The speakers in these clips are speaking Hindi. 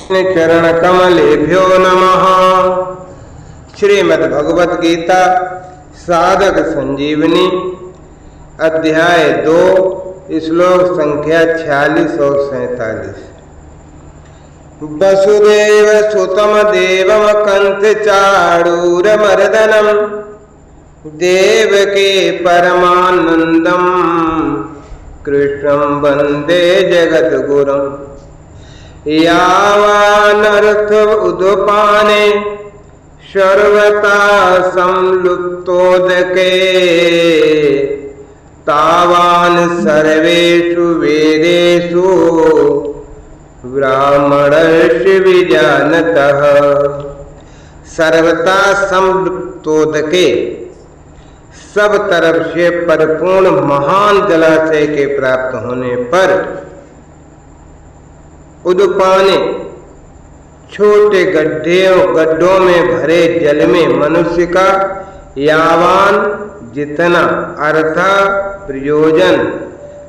चरण कमलेभ्यो नमः। श्रीमद् भगवत गीता साधक संजीवनी अध्याय 2 श्लोक संख्या 46 और 47। वसुदेव सुतम देवम कंथ चाणूरमर्दनम देवके परमानंदम कृष्णं वंदे जगद्गुरुम्। यावानर्थ उदपाने सर्वथा संलुप्तोदके तावान् सर्वेषु वेदेषु ब्राह्मणस्य विजानतः। सर्वथा संलुप्तोदके, सब तरफ से परिपूर्ण महान जलाशय के प्राप्त होने पर, उदपाने छोटे गड्ढों में भरे जल में मनुष्य का यावान जितना अर्था प्रयोजन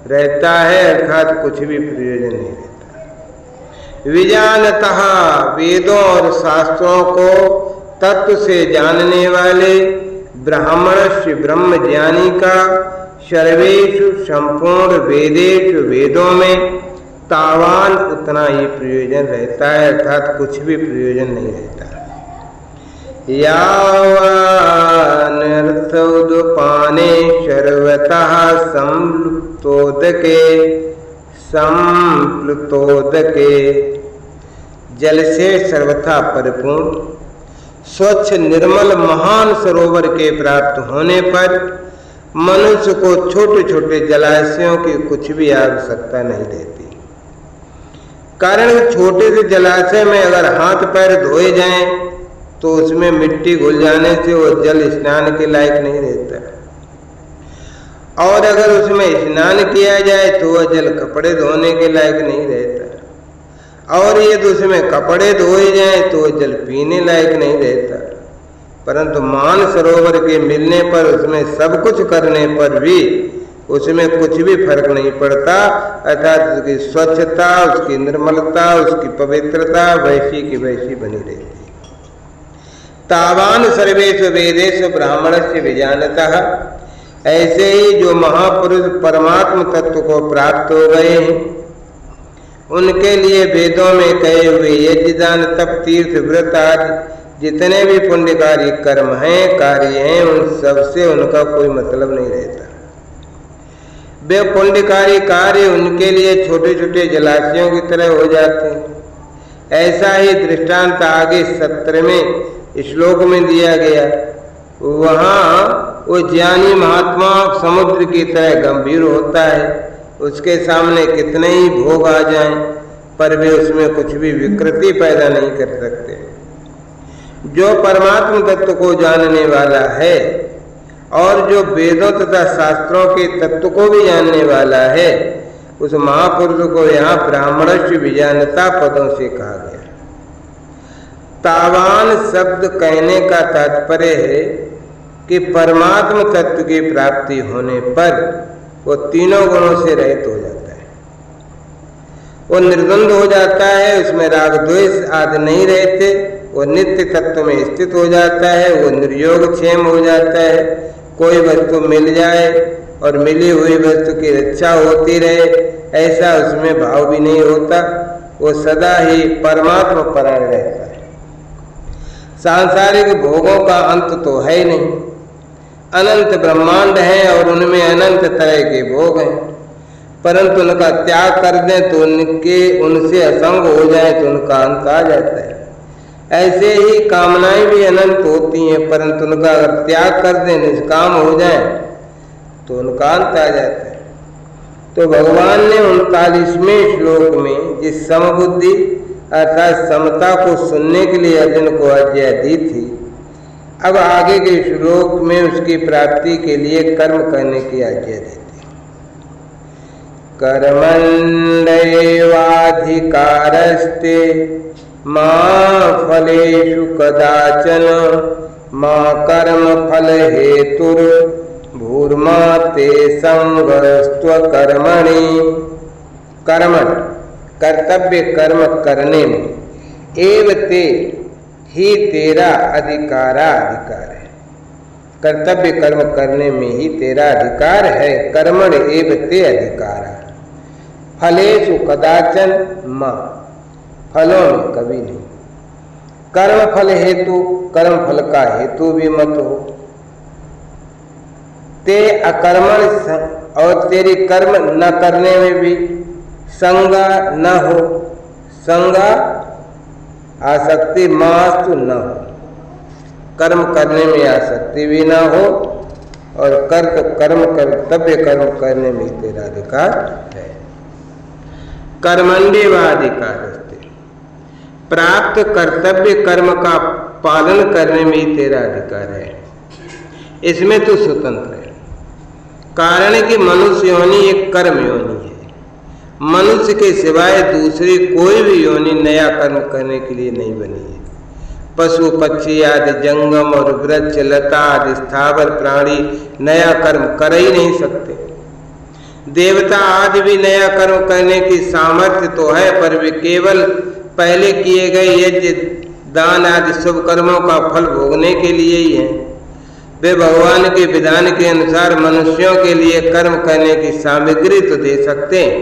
रहता है, अर्थात कुछ भी प्रयोजन नहीं रहता। विजानतः, वेदों और शास्त्रों को तत्व से जानने वाले ब्राह्मणस्य ब्रह्म ज्ञानी का सर्वेषु संपूर्ण वेदेषु वेदों में तावान उतना ही प्रयोजन रहता है, अर्थात कुछ भी प्रयोजन नहीं रहता। यावानर्थ उदपाने सर्वतः संप्लुतोदके, जल से सर्वथा परिपूर्ण स्वच्छ निर्मल महान सरोवर के प्राप्त होने पर मनुष्य को छोटे छोटे जलाशयों की कुछ भी आवश्यकता नहीं रहती। कारण छोटे से जलाशय में अगर हाथ पैर धोए जाएं तो उसमें मिट्टी घुल जाने से वो जल स्नान के लायक नहीं रहता, और अगर उसमें स्नान किया जाए तो वह जल कपड़े धोने के लायक नहीं रहता, और यदि उसमें कपड़े धोए जाएं तो वह जल पीने लायक नहीं रहता। परंतु मान सरोवर के मिलने पर, उसमें सब कुछ करने पर भी उसमें कुछ भी फर्क नहीं पड़ता, अर्थात उसकी स्वच्छता, उसकी निर्मलता, उसकी पवित्रता वैसी की वैसी बनी रहती है। तावान सर्वेषु वेदेषु ब्राह्मणस्य विजानतः, ऐसे ही जो महापुरुष परमात्म तत्व को प्राप्त हो गए हैं, उनके लिए वेदों में कहे हुए यज्ञ दान तप तीर्थ व्रत आदि जितने भी पुण्यकारी कर्म हैं, कार्य हैं, उन सबसे उनका कोई मतलब नहीं रहता। वे पुण्यकारी कार्य उनके लिए छोटे छोटे जलाशयों की तरह हो जाते हैं। ऐसा ही दृष्टांत आगे 17वें श्लोक में दिया गया। वहाँ वो ज्ञानी महात्मा समुद्र की तरह गंभीर होता है, उसके सामने कितने ही भोग आ जाएं पर वे उसमें कुछ भी विकृति पैदा नहीं कर सकते। जो परमात्म तत्व को जानने वाला है और जो वेदों तथा शास्त्रों के तत्व को भी जानने वाला है, उस महापुरुष को यहाँ ब्राह्मणस्य विजानता पदों से कहा गया। तावान शब्द कहने का तात्पर्य है कि परमात्म तत्व की प्राप्ति होने पर वो तीनों गुणों से रहित हो जाता है, वो निर्द्वंद हो जाता है, उसमें राग द्वेष आदि नहीं रहते, वो नित्य तत्व में स्थित हो जाता है, वो निर्योग क्षेम हो जाता है। कोई वस्तु मिल जाए और मिली हुई वस्तु की रक्षा होती रहे, ऐसा उसमें भाव भी नहीं होता, वो सदा ही परमात्मा परायण रहता है। सांसारिक भोगों का अंत तो है ही नहीं, अनंत ब्रह्मांड है और उनमें अनंत तरह के भोग हैं, परंतु उनका त्याग कर दें तो उनसे असंग हो जाए तो उनका अंत आ जाता है। ऐसे ही कामनाएं भी अनंत होती हैं, परंतु उनका अगर त्याग कर दें, निष्काम हो जाए तो उनका अंत आ जाता है। तो भगवान ने 39वें श्लोक में जिस समबुद्धि अर्थात समता को सुनने के लिए अर्जुन को आज्ञा दी थी, अब आगे के श्लोक में उसकी प्राप्ति के लिए कर्म करने की आज्ञा दी थी। कर्मण्येवाधिकारस्ते मा फलेषु कदाचन मा कर्म फल हेतुर भूर्मा ते संगस्त्व कर्मणि। कर्मण कर्तव्य कर्म करने में एवते ही तेरा अधिकार है। कर्तव्य कर्म करने में ही तेरा अधिकार है। कर्मण एवते अधिकार, फलेषु कदाचन मां, फलों में कभी नहीं। कर्म फल हेतु, कर्म फल का हेतु भी मत हो। ते अकर्मण, और तेरी कर्म न करने में भी संगा न हो। संगा आसक्ति मास्तु न हो, कर्म करने में आसक्ति भी ना हो, और कर्तव्य कर्म करने में तेरा अधिकार है। कर्मण्येवाधिकार, प्राप्त कर्तव्य कर्म का पालन करने में ही तेरा अधिकार है। इसमें तू स्वतंत्र है। कारण है कि मनुष्य योनि एक कर्म योनि है। मनुष्य के सिवाय दूसरी कोई भी योनि नया कर्म करने के लिए नहीं बनी है। पशु पक्षी आदि जंगम और वृक्ष लता आदि स्थावर प्राणी नया कर्म कर ही नहीं सकते। देवता आदि भी नया कर्म करने की सामर्थ्य तो है, पर वे केवल पहले किए गए यज्ञ दान आदि शुभ कर्मों का फल भोगने के लिए ही है। वे भगवान के विधान के अनुसार मनुष्यों के लिए कर्म करने की सामग्री तो दे सकते हैं,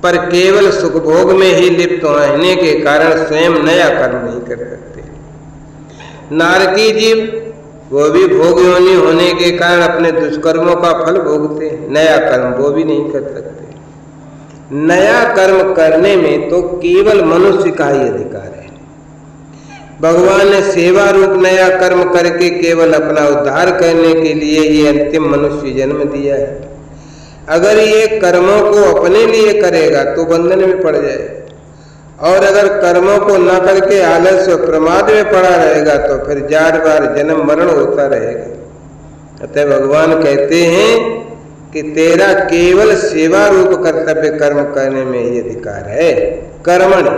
पर केवल सुख भोग में ही लिप्त रहने के कारण स्वयं नया कर्म नहीं कर सकते। नारकी जीव वो भी भोग योनि होने के कारण अपने दुष्कर्मों का फल भोगते हैं, नया कर्म वो भी नहीं कर सकते। नया कर्म करने में तो केवल मनुष्य का ही अधिकार है। भगवान ने सेवा रूप नया कर्म करके केवल अपना उद्धार करने के लिए ये अंतिम मनुष्य जन्म दिया है। अगर ये कर्मों को अपने लिए करेगा तो बंधन में पड़ जाएगा, और अगर कर्मों को न करके आलस्य और प्रमाद में पड़ा रहेगा तो फिर जार बार जन्म मरण होता रहेगा। अतः भगवान कहते हैं कि तेरा केवल सेवा रूप कर्तव्य कर्म करने में ही अधिकार है। कर्मण,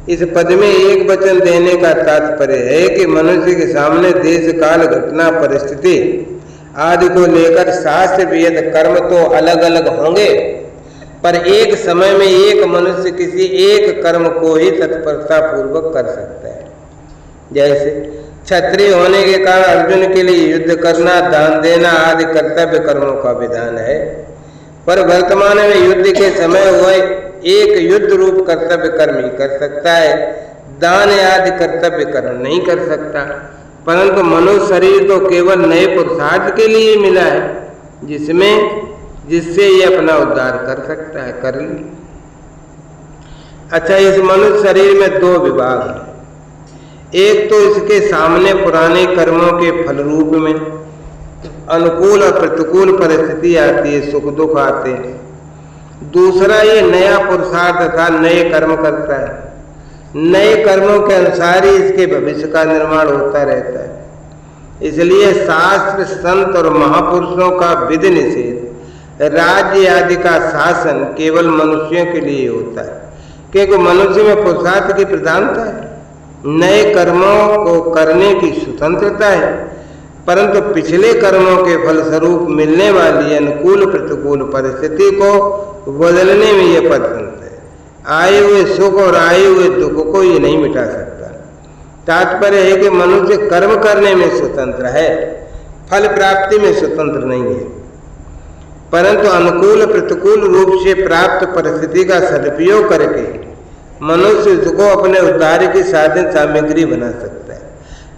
इस पद में एक वचन देने का तात्पर्य है कि मनुष्य के सामने देश काल घटना परिस्थिति आदि को लेकर शास्त्र वेद कर्म तो अलग अलग होंगे, पर एक समय में एक मनुष्य किसी एक कर्म को ही तत्परता पूर्वक कर सकता है। जैसे क्षत्रिय होने के कारण अर्जुन के लिए युद्ध करना, दान देना आदि कर्तव्य कर्मों का विधान है, पर वर्तमान में युद्ध के समय हुए एक युद्ध रूप कर्तव्य कर्म ही कर सकता है, दान आदि कर्तव्य कर्म नहीं कर सकता। परंतु मनुष्य शरीर तो केवल नए पुरुषार्थ के लिए मिला है, जिससे ये अपना उद्धार कर सकता है, कर ली। अच्छा, इस मनुष्य शरीर में दो विभाग हैं। एक तो इसके सामने पुराने कर्मों के फल रूप में अनुकूल और प्रतिकूल परिस्थिति आती है, सुख दुख आते हैं। दूसरा ये नया पुरुषार्थ तथा नए कर्म करता है। नए कर्मों के अनुसार ही इसके भविष्य का निर्माण होता रहता है। इसलिए शास्त्र, संत और महापुरुषों का विधि निषेध, राज्य आदि का शासन केवल मनुष्यों के लिए होता है, क्योंकि मनुष्य में पुरुषार्थ की प्रधानता है, नए कर्मों को करने की स्वतंत्रता है, परंतु पिछले कर्मों के फलस्वरूप मिलने वाली अनुकूल प्रतिकूल परिस्थिति को बदलने में यह स्वतंत्र है। आए हुए सुख और आए हुए दुख को ये नहीं मिटा सकता। तात्पर्य है कि मनुष्य कर्म करने में स्वतंत्र है, फल प्राप्ति में स्वतंत्र नहीं है, परंतु अनुकूल प्रतिकूल रूप से प्राप्त परिस्थिति का सदुपयोग करके मनुष्य उसको अपने उद्धार की साधन सामग्री बना सकता है,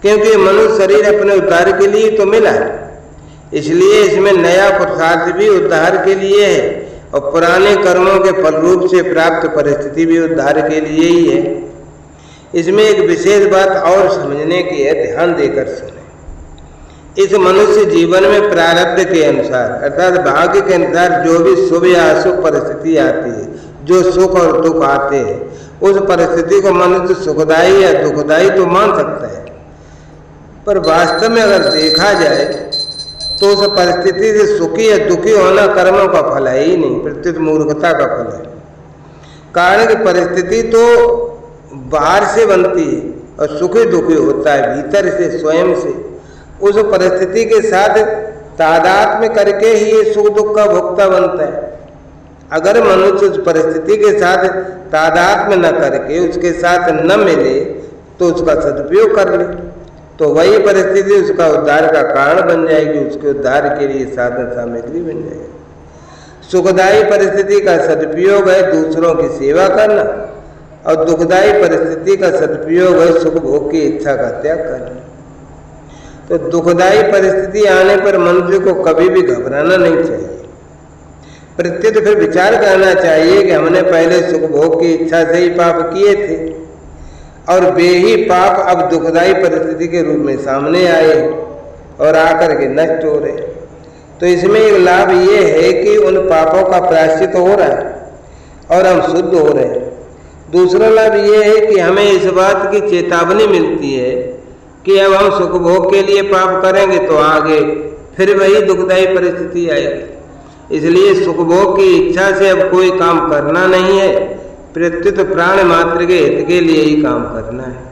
क्योंकि मनुष्य शरीर अपने उद्धार के लिए तो मिला है। इसलिए इसमें नया पुरुषार्थ भी उद्धार के लिए है और पुराने कर्मों के फल रूप से प्राप्त परिस्थिति भी उद्धार के लिए ही है। इसमें एक विशेष बात और समझने की है, ध्यान देकर सुने। इस मनुष्य जीवन में प्रारब्ध के अनुसार अर्थात भाग्य के अनुसार जो भी शुभ या अशुभ परिस्थिति आती है, जो सुख और दुख आते हैं, उस परिस्थिति को मनुष्य सुखदायी या दुखदायी तो मान सकता है, पर वास्तव में अगर देखा जाए तो उस परिस्थिति से सुखी या दुखी होना कर्मों का फल है ही नहीं, प्रत्युत मूर्खता का फल है। कारण की परिस्थिति तो बाहर से बनती है और सुखी दुखी होता है भीतर से, स्वयं से। उस परिस्थिति के साथ तादात्म्य करके ही ये सुख दुख का भोक्ता बनता है। अगर मनुष्य उस परिस्थिति के साथ तादात्म्य न करके उसके साथ न मिले तो उसका सदुपयोग कर ले, तो वही परिस्थिति उसका उद्धार का कारण बन जाएगी, उसके उद्धार के लिए साधन सामग्री बन जाएगी। सुखदायी परिस्थिति का सदुपयोग है दूसरों की सेवा करना, और दुखदायी परिस्थिति का सदुपयोग है सुख भोग की इच्छा का त्याग करना। तो दुखदायी परिस्थिति आने पर मनुष्य को कभी भी घबराना नहीं चाहिए, प्रत्युत फिर विचार करना चाहिए कि हमने पहले सुख भोग की इच्छा से ही पाप किए थे और वे ही पाप अब दुखदायी परिस्थिति के रूप में सामने आए और आकर के नष्ट हो रहे। तो इसमें एक लाभ ये है कि उन पापों का प्रायश्चित हो रहा है और हम शुद्ध हो रहे हैं। दूसरा लाभ ये है कि हमें इस बात की चेतावनी मिलती है कि अब हम सुख भोग के लिए पाप करेंगे तो आगे फिर वही दुखदायी परिस्थिति आएगी, इसलिए सुख भोग की इच्छा से अब कोई काम करना नहीं है, प्रत्युत प्राण मात्र के हित के लिए ही काम करना है।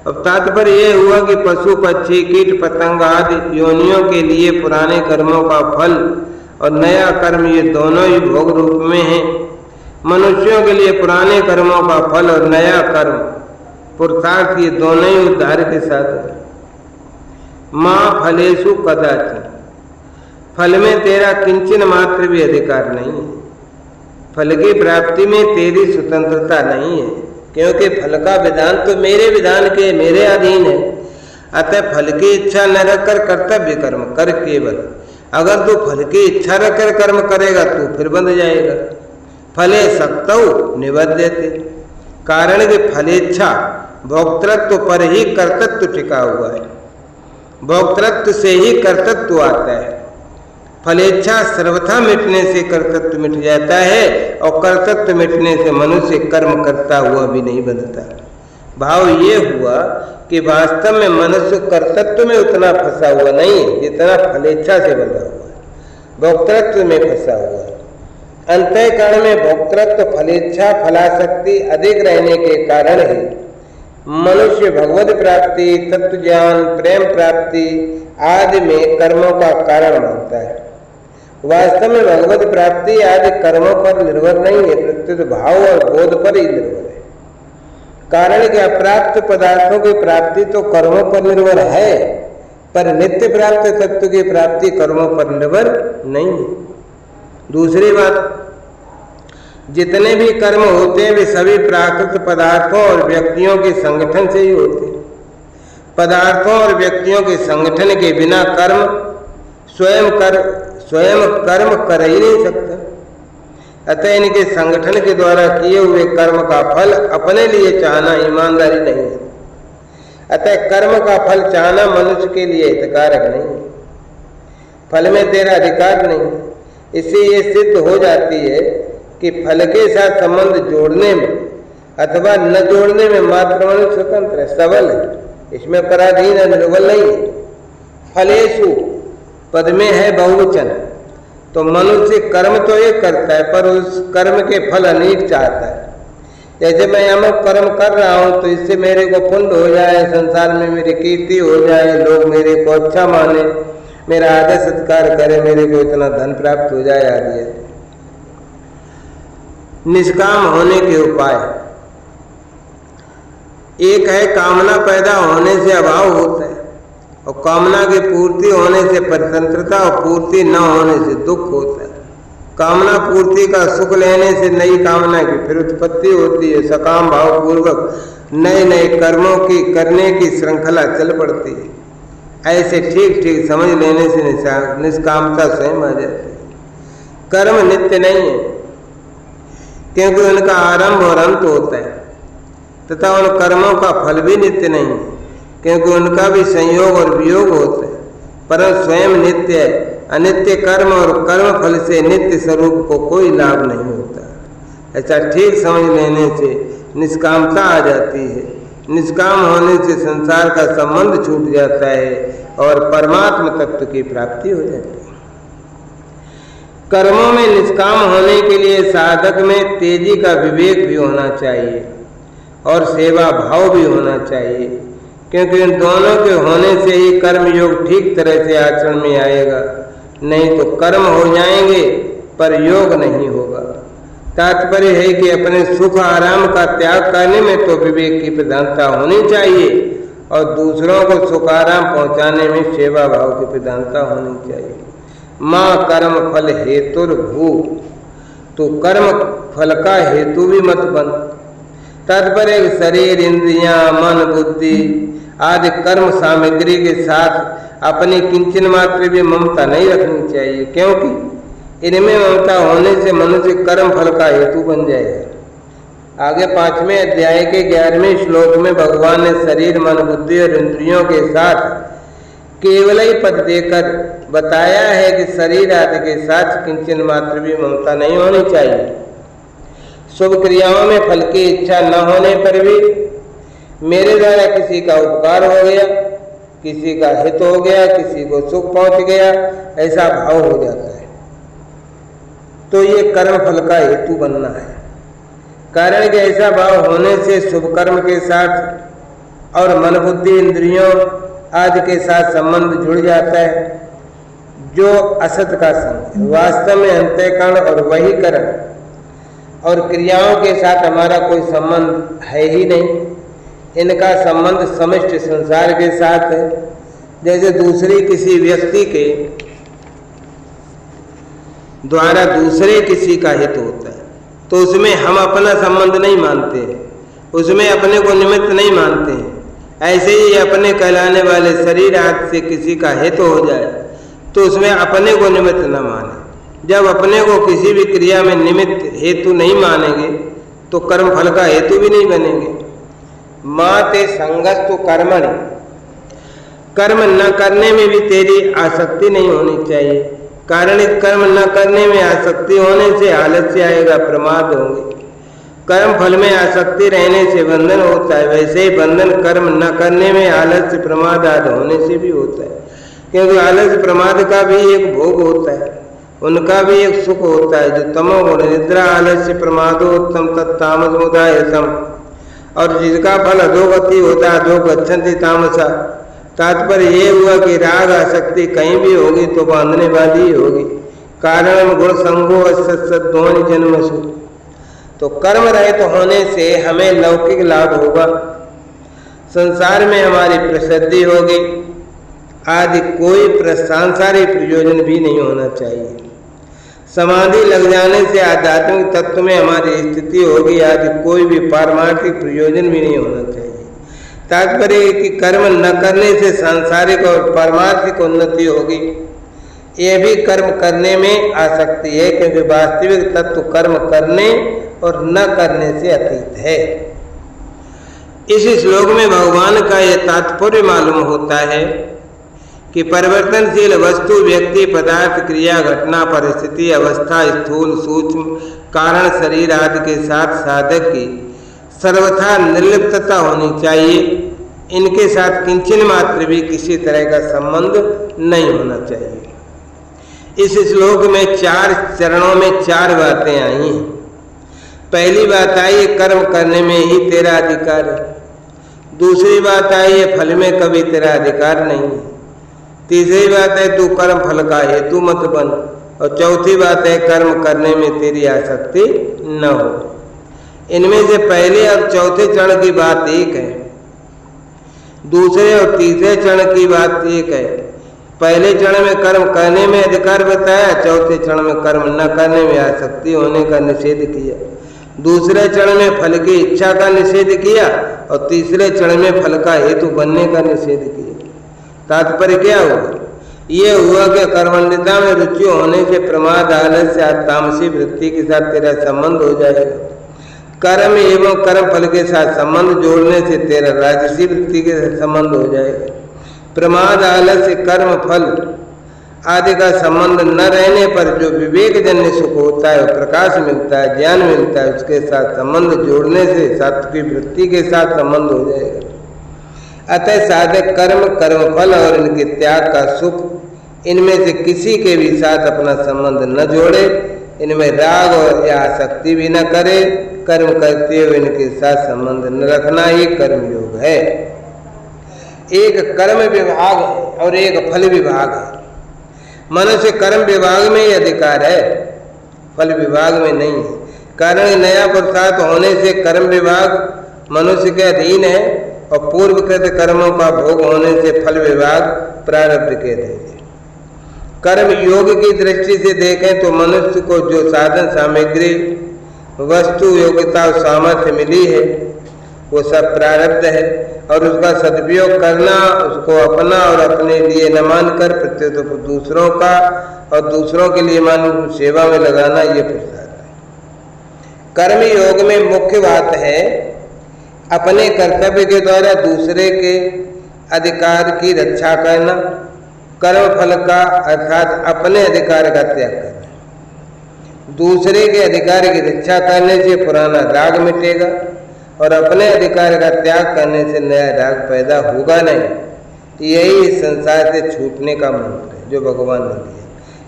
अब तात्पर्य यह हुआ कि पशु पक्षी कीट पतंग आदि योनियों के लिए पुराने कर्मों का फल और नया कर्म ये दोनों ही भोग रूप में हैं। मनुष्यों के लिए पुराने कर्मों का फल और नया कर्म पुरुषार्थ ये दोनों ही उद्धार के साधन। माँ फलेषु कदाचित्, फल में तेरा किंचन मात्र भी अधिकार नहीं है, फल की प्राप्ति में तेरी स्वतंत्रता नहीं है, क्योंकि फल का विधान तो मेरे विधान के मेरे अधीन है। अतः फल की इच्छा न रखकर कर्तव्य कर्म कर केवल। अगर तू फल की इच्छा रखकर कर्म करेगा तो फिर बंध जाएगा। फले सक्तौ निबध्यते, कारण कि फलेच्छा भोक्तृत्व पर ही कर्तृत्व टिका हुआ है, भोक्तृत्व से ही कर्तृत्व आता है। फलेच्छा सर्वथा मिटने से कर्तृत्व मिट जाता है और कर्तृत्व मिटने से मनुष्य कर्म करता हुआ भी नहीं बनता। भाव ये हुआ कि वास्तव में मनुष्य कर्तृत्व में उतना फंसा हुआ नहीं है जितना फलेच्छा से बंधा हुआ है, भोक्तृत्व में फंसा हुआ है। अंतःकरण में भोक्तृत्व फलेच्छा फलाशक्ति अधिक रहने के कारण ही मनुष्य भगवत प्राप्ति तत्व ज्ञान प्रेम प्राप्ति आदि में कर्मों का कारण मानता है। वास्तव में भगवत प्राप्ति आदि कर्मों पर निर्भर नहीं है, प्रत्युत भाव और बोध पर ही निर्भर है। कारण कि अप्राप्त पदार्थों की प्राप्ति तो कर्मों पर निर्भर है, पर नित्य प्राप्त तत्व की प्राप्ति कर्मों पर निर्भर नहीं है। दूसरी बात, जितने भी कर्म होते हैं वे सभी प्राकृत पदार्थों और व्यक्तियों के संगठन से ही होते हैं। पदार्थों और व्यक्तियों के संगठन के बिना कर्म स्वयं कर्म कर ही नहीं सकता। अतः इनके संगठन के द्वारा किए हुए कर्म का फल अपने लिए चाहना ईमानदारी नहीं है। अतः कर्म का फल चाहना मनुष्य के लिए हितकारक नहीं है, फल में तेरा अधिकार नहीं है। इससे ये सिद्ध हो जाती है कि फल के साथ संबंध जोड़ने में अथवा न जोड़ने में मात्र मनुष्य स्वतंत्र है, सबल है, इसमें पराधीन है, निर्बल नहीं है। फलेषु पद में है बहुवचन, तो मनुष्य कर्म तो एक करता है पर उस कर्म के फल अनेक चाहता है। जैसे मैं अमुक कर्म कर रहा हूँ तो इससे मेरे को पुण्य हो जाए, संसार में मेरी कीर्ति हो जाए, लोग मेरे को अच्छा माने, मेरा आदर सत्कार करे, मेरे को इतना धन प्राप्त हो जाए आदि। निष्काम होने के उपाय, एक है कामना पैदा होने से अभाव होता है और कामना की पूर्ति होने से परतंत्रता और पूर्ति न होने से दुख होता है। कामना पूर्ति का सुख लेने से नई कामना की फिर उत्पत्ति होती है। सकाम भाव पूर्वक नए नए कर्मों की करने की श्रृंखला चल पड़ती है। ऐसे ठीक ठीक समझ लेने से निष्कामता स्वयं आ जाती है। कर्म नित्य नहीं है क्योंकि उनका आरंभ और अंत होता है, तथा उन कर्मों का फल भी नित्य नहीं है क्योंकि उनका भी संयोग और वियोग होता है, परंतु स्वयं नित्य है। अनित्य कर्म और कर्म फल से नित्य स्वरूप को कोई लाभ नहीं होता। ऐसा ठीक समझ लेने से निष्कामता आ जाती है। निष्काम होने से संसार का संबंध छूट जाता है और परमात्म तत्व की प्राप्ति हो जाती है। कर्मों में निष्काम होने के लिए साधक में तेजी का विवेक भी होना चाहिए और सेवा भाव भी होना चाहिए, क्योंकि इन दोनों के होने से ही कर्म योग ठीक तरह से आचरण में आएगा। नहीं तो कर्म हो जाएंगे पर योग नहीं होगा। तात्पर्य है कि अपने सुख आराम का त्याग करने में तो विवेक की प्रधानता होनी चाहिए और दूसरों को सुख आराम पहुंचाने में सेवा भाव की प्रधानता होनी चाहिए। माँ कर्म फल हेतुर्भू, तो कर्म फल का हेतु भी मत बन। तात्पर्य शरीर इंद्रियां मन बुद्धि आदि कर्म सामग्री के साथ अपनी किंचन मात्र भी ममता नहीं रखनी चाहिए, क्योंकि इनमें ममता होने से मनुष्य कर्म फल का हेतु बन जाएगा। आगे 5वें अध्याय के 11वें श्लोक में भगवान ने शरीर मन बुद्धि और इंद्रियों के साथ केवल ही पद देकर बताया है कि शरीर आदि के साथ किंचन मात्र भी ममता नहीं होनी चाहिए। शुभ क्रियाओं में फल की इच्छा न होने पर भी मेरे द्वारा किसी का उपकार हो गया, किसी का हित हो गया, किसी को सुख पहुंच गया, ऐसा भाव हो जाता है, तो ये कर्म फल का हेतु बनना है। कारण कि ऐसा भाव होने से शुभ कर्म के साथ और मन बुद्धि इंद्रियों आदि के साथ संबंध जुड़ जाता है, जो असत का संग। वास्तव में अंतःकरण और वही कर्म और क्रियाओं के साथ हमारा कोई संबंध है ही नहीं। इनका संबंध समष्टि संसार के साथ है। जैसे दूसरी किसी व्यक्ति के द्वारा दूसरे किसी का हित होता है तो उसमें हम अपना संबंध नहीं मानते हैं, उसमें अपने को निमित्त नहीं मानते हैं। ऐसे ही अपने कहलाने वाले शरीर आदि से किसी का हित हो जाए तो उसमें अपने को निमित्त न माने। जब अपने को किसी भी क्रिया में निमित्त हेतु नहीं मानेंगे तो कर्म फल का हेतु भी नहीं बनेंगे। माते संगस्तु कर्मणि, कर्म न करने में भी तेरी आसक्ति नहीं होनी चाहिए। कारण कर्म न करने में आसक्ति होने से आलस्य आएगा, प्रमाद होंगे। कर्म फल में आसक्ति रहने से बंधन होता है, वैसे ही बंधन कर्म न करने में आलस्य प्रमाद आदि होने से भी होता है। क्योंकि आलस्य प्रमाद का भी एक भोग होता है, उनका भी एक सुख होता है जो तमोगुण निद्रा आलस्य प्रमादोत्तम तत्तामसमुदायसम, और जिसका फल अधोगति होता है, अधो गच्छन्ति तामसा। तात्पर्य ये हुआ कि राग आसक्ति कहीं भी होगी तो बांधने वाली ही होगी। कारण गुण संगो असत्सद्वनि जन्मसु, तो कर्म रहित होने से हमें लौकिक लाभ होगा, संसार में हमारी प्रसिद्धि होगी आदि कोई सांसारिक प्रयोजन भी नहीं होना चाहिए। समाधि लग जाने से आध्यात्मिक तत्व में हमारी स्थिति होगी आदि कोई भी पारमार्थिक प्रयोजन भी नहीं होना चाहिए। तात्पर्य कि कर्म न करने से सांसारिक और पारमार्थिक उन्नति होगी, यह भी कर्म करने में आसक्ति है, क्योंकि वास्तविक तत्व कर्म करने और न करने से अतीत है। इस श्लोक में भगवान का यह तात्पर्य मालूम होता है कि परिवर्तनशील वस्तु व्यक्ति पदार्थ क्रिया घटना परिस्थिति अवस्था स्थूल सूक्ष्म कारण शरीर आदि के साथ साधक की सर्वथा निर्लिप्तता होनी चाहिए। इनके साथ किंचन मात्र भी किसी तरह का संबंध नहीं होना चाहिए। इस श्लोक में 4 चरणों में 4 बातें आई हैं। पहली बात आई कर्म करने में ही तेरा अधिकार है। दूसरी बात आई है फल में कभी तेरा अधिकार नहीं है। तीसरी बात है तू कर्म फल का हेतु मत बन। और चौथी बात है कर्म करने में तेरी आसक्ति न हो। इनमें से पहले और चौथे चरण की बात एक है, दूसरे और तीसरे चरण की बात एक है। पहले चरण में कर्म करने में अधिकार बताया, चौथे चरण में कर्म न करने में आसक्ति होने का निषेध किया। दूसरे चरण में फल की इच्छा का निषेध किया और तीसरे चरण में फल का हेतु बनने का निषेध किया। तात्पर्य क्या हुआ? ये हुआ कि कर्मण्यता में रुचि होने से प्रमाद आलस्य तामसी वृत्ति के साथ तेरा संबंध हो जाएगा। कर्म एवं कर्म फल के साथ संबंध जोड़ने से तेरा राजसी वृत्ति के साथ संबंध हो जाएगा। प्रमाद आलस्य कर्म फल आदि का संबंध न रहने पर जो विवेक जन्य सुख होता है, प्रकाश मिलता है, ज्ञान मिलता है, उसके साथ संबंध जोड़ने से सात्विक वृत्ति के साथ संबंध हो जाएगा। अतः साधक कर्म कर्म फल और इनके त्याग का सुख, इनमें से किसी के भी साथ अपना संबंध न जोड़े, इनमें राग और या आसक्ति भी न करे। कर्म करते हुए इनके साथ संबंध न रखना ही कर्म योग है। एक कर्म विभाग है और एक फल विभाग है। मनुष्य कर्म विभाग में ही अधिकार है, फल विभाग में नहीं है। कारण नया पुरुषार्थ होने से कर्म विभाग मनुष्य के अधीन है और पूर्वकृत कर्मों का भोग होने से फल विभाग प्रारब्ध के अधीन है। कर्म योग की दृष्टि से देखें तो मनुष्य को जो साधन सामग्री वस्तु योग्यता और सामर्थ्य मिली है वो सब प्रारब्ध है और उसका सदुपयोग करना, उसको अपना और अपने लिए न मानकर प्रत्युत दूसरों का और दूसरों के लिए मान सेवा में लगाना, ये पुरुषार्थ है। कर्म योग में मुख्य बात है अपने कर्तव्य के द्वारा दूसरे के अधिकार की रक्षा करना, कर्म फल का अर्थात अपने अधिकार का त्याग करना। दूसरे के अधिकार की रक्षा करने से पुराना राग मिटेगा और अपने अधिकार का त्याग करने से नया राग पैदा होगा नहीं। यही इस संसार से छूटने का मंत्र है जो भगवान ने दिया।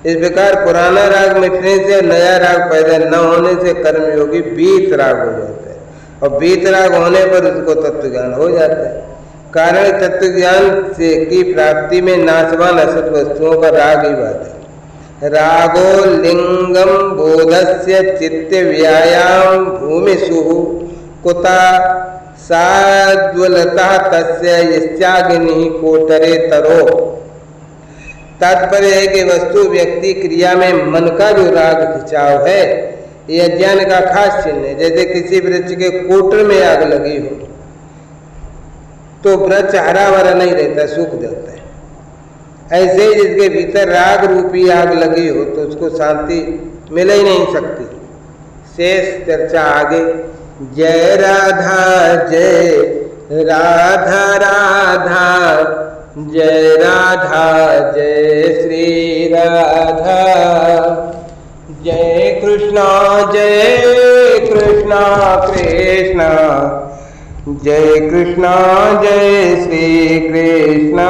इस प्रकार पुराना राग मिटने से नया राग पैदा न होने से कर्मयोगी बीत राग हो जाता है और बीत राग होने पर उसको तत्व ज्ञान हो जाता है। कारण तत्व ज्ञान से की प्राप्ति में नाशवान असत वस्तुओं का राग ही बात है। रागो लिंगम बोधस्य चित्त व्यायाम भूमि सुहु कुता साज्वलता तस्य यस्याग्नि कोटरे तरो। तात्पर्य है कि वस्तु व्यक्ति क्रिया में मन का जो राग खिंचाव है यह ज्ञान का खास चिन्ह है। जैसे किसी वृक्ष के कोटर में आग लगी हो तो वृक्ष हरा भरा नहीं रहता, सूख जाता है। ऐसे ही जिसके भीतर राग रूपी आग लगी हो तो उसको शांति मिल ही नहीं सकती। शेष चर्चा आगे। जय राधा जय राधा राधा जय राधा जय श्री राधा। जय कृष्णा कृष्णा जय कृष्णा जय श्री कृष्णा।